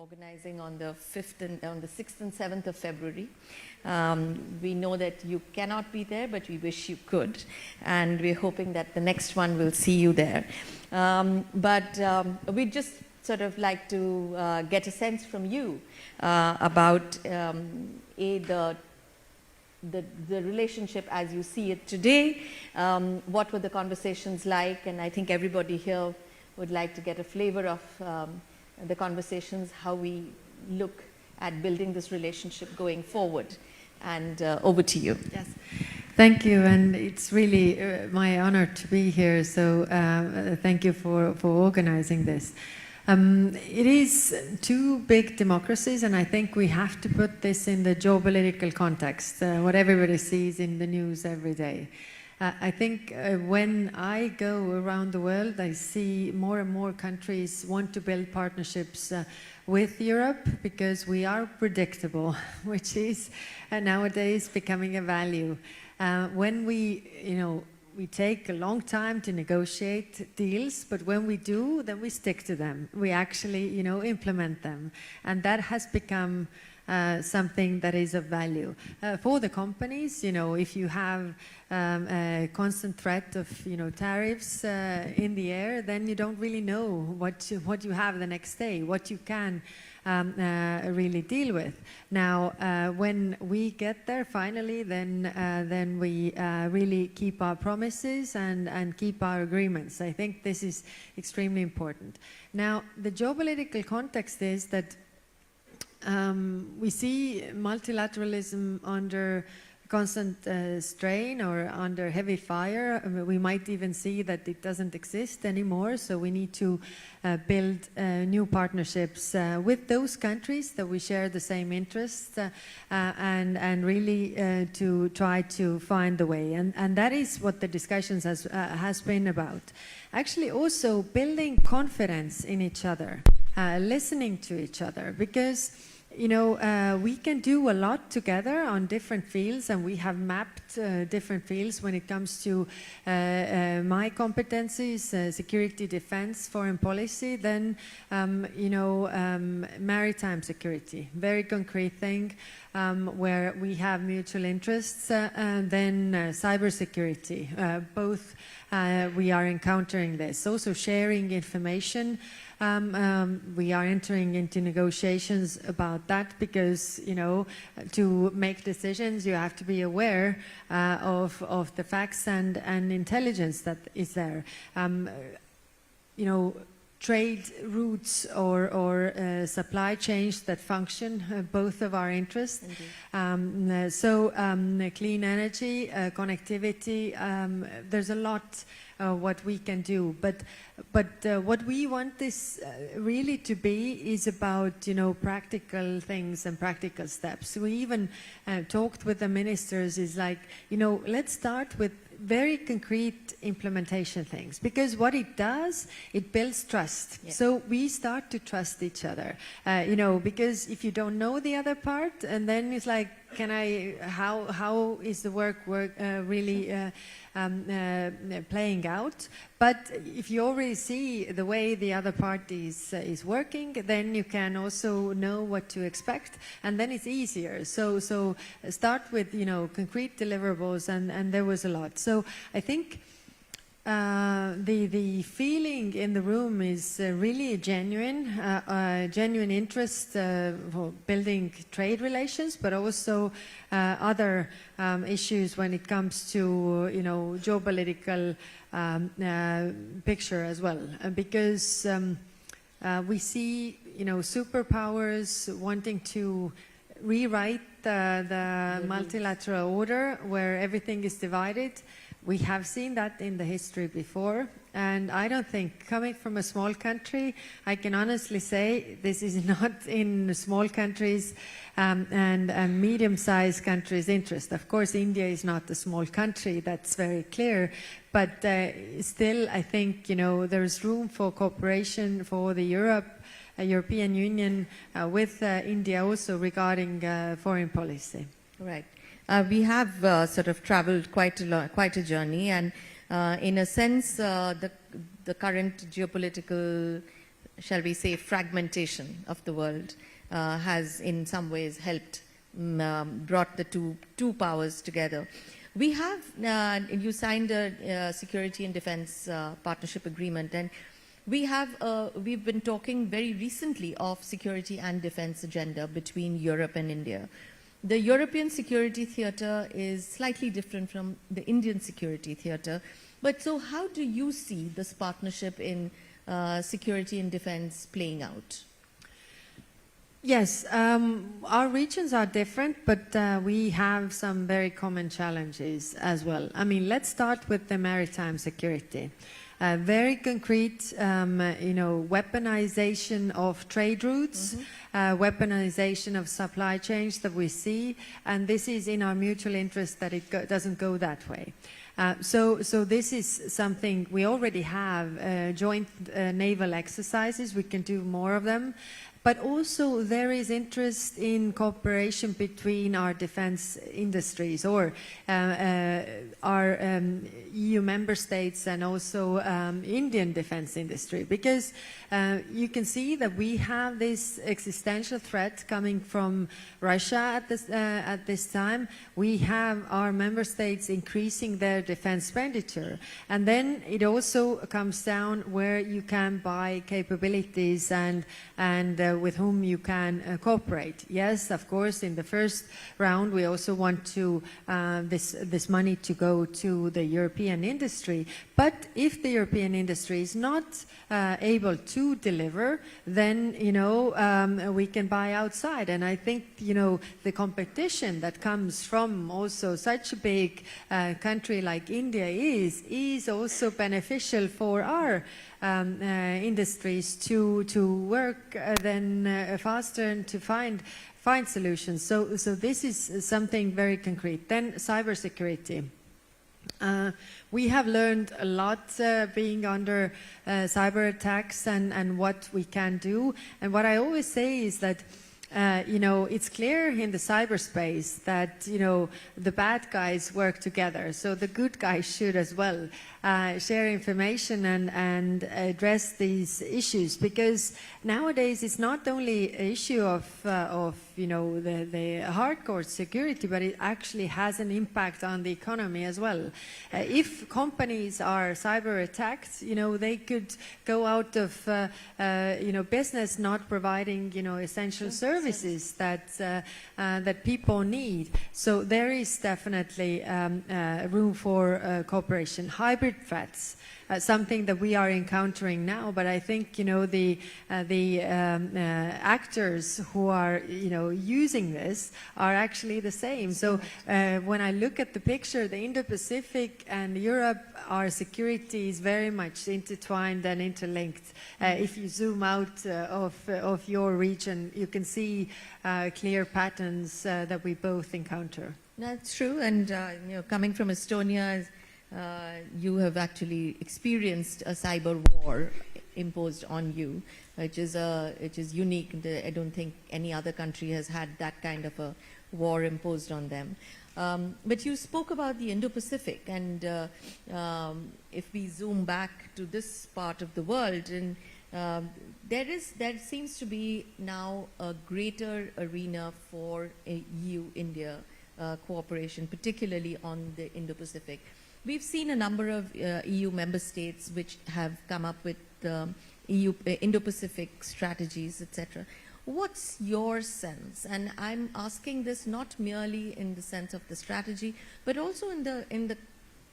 organizing on the 6th and 7th of February. We know that you cannot be there, but we wish you could, and we're hoping that the next one will see you there. We'd just sort of like to get a sense from you about the relationship as you see it today. What were the conversations like? And I think everybody here would like to get a flavor of the conversations, how we look at building this relationship going forward. And over to you. Yes, thank you, and it's really my honor to be here, so thank you for organizing this. It is two big democracies, and I think we have to put this in the geopolitical context, what everybody sees in the news every day. I think when I go around the world, I see more and more countries want to build partnerships with Europe because we are predictable, which is nowadays becoming a value. When we take a long time to negotiate deals, but when we do, then we stick to them. We actually, implement them, and that has become something that is of value for the companies. If you have a constant threat of tariffs in the air, then you don't really know what you have the next day, what you can really deal with. Now, when we get there finally, then we really keep our promises and keep our agreements. I think this is extremely important. Now, the geopolitical context is that we see multilateralism under constant strain or under heavy fire. We might even see that it doesn't exist anymore, so we need to build new partnerships with those countries that we share the same interests and really to try to find the way. And that is what the discussions has been about. Actually also building confidence in each other, listening to each other, because we can do a lot together on different fields, and we have mapped different fields when it comes to my competencies, security, defense, foreign policy, then, maritime security, very concrete thing where we have mutual interests, and then cybersecurity, both we are encountering this. Also sharing information. We are entering into negotiations about that because, to make decisions, you have to be aware of the facts and intelligence that is there. Trade routes or supply chains that function, both of our interests. Clean energy, connectivity, there's a lot what we can do, but what we want this really to be is about practical things and practical steps. We even talked with the ministers, is like, let's start with very concrete implementation things, because what it does, it builds trust. Yeah. So we start to trust each other, because if you don't know the other part, and then it's like, how is the work really playing out? But if you already see the way the other party is working, then you can also know what to expect, and then it's easier. So start with concrete deliverables, and there was a lot. So I think the feeling in the room is really a genuine interest for building trade relations, but also other issues when it comes to geopolitical picture as well, because we see superpowers wanting to rewrite the multilateral order where everything is divided. We have seen that in the history before, and I don't think, coming from a small country, I can honestly say this is not in small countries and medium-sized countries' interest. Of course, India is not a small country, that's very clear, but still I think there's room for cooperation for the European Union with India also regarding foreign policy. Right. We have sort of traveled quite a journey, and in a sense, the current geopolitical shall we say, fragmentation of the world has in some ways helped brought the two powers together. We have, you signed a security and defense partnership agreement, and we've been talking very recently of security and defense agenda between Europe and India. The European security theater is slightly different from the Indian security theater, but so how do you see this partnership in security and defense playing out? Yes, our regions are different, but we have some very common challenges as well. I mean, let's start with the maritime security. Very concrete, weaponization of trade routes, weaponization of supply chains that we see, and this is in our mutual interest that it doesn't go that way. So this is something we already have, joint naval exercises. We can do more of them. But also there is interest in cooperation between our defense industries or our EU member states and also Indian defense industry, because you can see that we have this existential threat coming from Russia at this time. We have our member states increasing their defense expenditure, and then it also comes down where you can buy capabilities and with whom you can cooperate. Yes, of course, in the first round we also want to this money to go to the European industry, but if the European industry is not able to deliver, then we can buy outside. And I think the competition that comes from also such a big country like India is also beneficial for our industries to work then faster and to find solutions. So this is something very concrete. Then cybersecurity. We have learned a lot being under cyber attacks and what we can do. And what I always say is that it's clear in the cyberspace that, the bad guys work together. So the good guys should as well share information and address these issues, because nowadays it's not only an issue of the hardcore security, but it actually has an impact on the economy as well. If companies are cyber attacked, they could go out of business, not providing essential services that people need. So there is definitely room for cooperation. Hybrid threats. Something that we are encountering now, but I think the actors who are using this are actually the same. So when I look at the picture, the Indo-Pacific and Europe, our security is very much intertwined and interlinked. If you zoom out of your region, you can see clear patterns that we both encounter. That's true, and coming from Estonia, you have actually experienced a cyber war imposed on you, which is unique. I don't think any other country has had that kind of a war imposed on them. But you spoke about the Indo-Pacific, and if we zoom back to this part of the world, and there seems to be now a greater arena for EU-India cooperation, particularly on the Indo-Pacific. We've seen a number of EU member states which have come up with EU Indo-Pacific strategies, etc. What's your sense? And I'm asking this not merely in the sense of the strategy, but also in the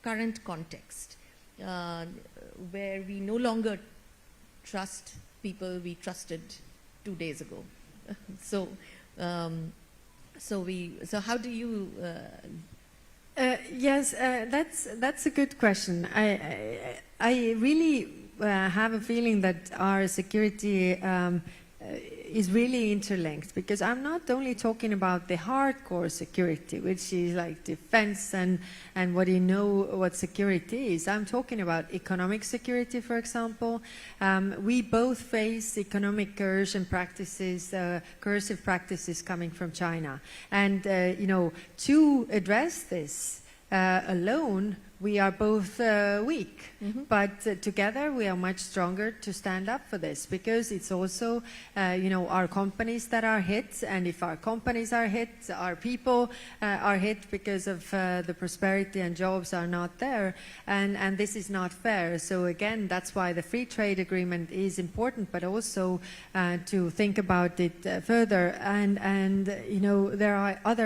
current context, where we no longer trust people we trusted 2 days ago. So how do you? Yes, that's a good question. I really have a feeling that our security is really interlinked, because I'm not only talking about the hardcore security, which is like defense and what what security is. I'm talking about economic security, for example. We both face economic coercive practices coming from China. And, to address this, alone, we are both weak, but together we are much stronger to stand up for this, because it's also, our companies that are hit, and if our companies are hit, our people are hit because of the prosperity and jobs are not there, and this is not fair. So again, that's why the free trade agreement is important, but also to think about it further, and there are other